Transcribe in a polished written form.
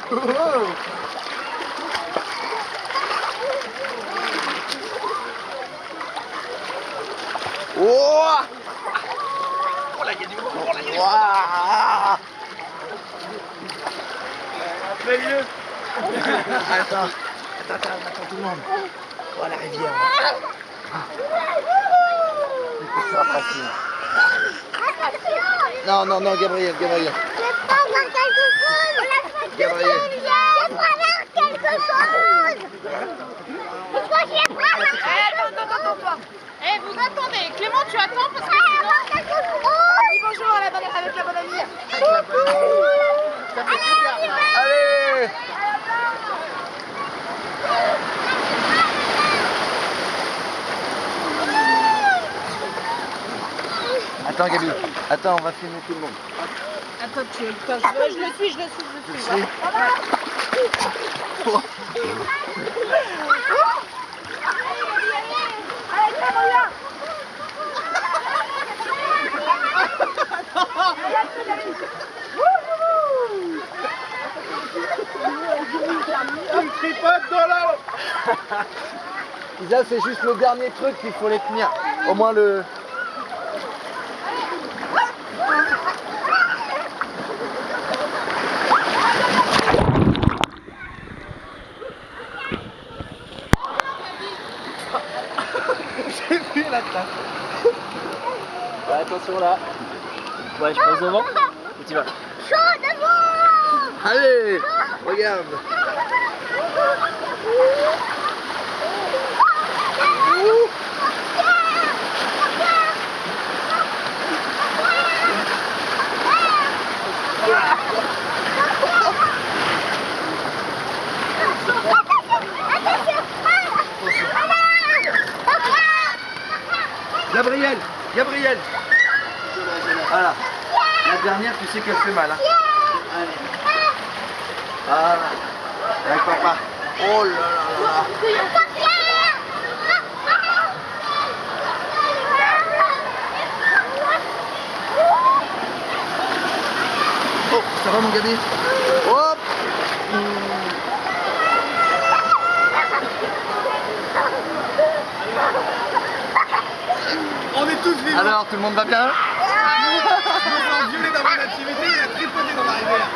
Oh, là, il y a du monde. Oh là, il y a du wow. Attends tout le monde. Oh la rivière. C'est pas facile. Non, Gabriel. Gabriel. Attends. Eh, vous attendez. Clément, tu attends parce que sinon... Dis bonjour à la bonne, avec la bonne amie. Allez. Attends Gabi, on va filmer tout le monde. Attends, je le suis. Oh. Il tripote dans l'eau. Isa, c'est juste le dernier truc qu'il faut les tenir. Au moins le... J'ai vu la trace. Ouais, attention là. Ouais, je passe devant. Où tu vas? Chaud devant. Allez, regarde. Gabriel. Voilà. La dernière, tu sais qu'elle fait mal. Hein. Allez. Voilà. Avec papa. Oh là là. Oh, ça va mon Gabi? Hop. On est tous vivants. Alors, tout le monde va bien? Je me sens violé dans mon activité, il a tripoté dans la rivière.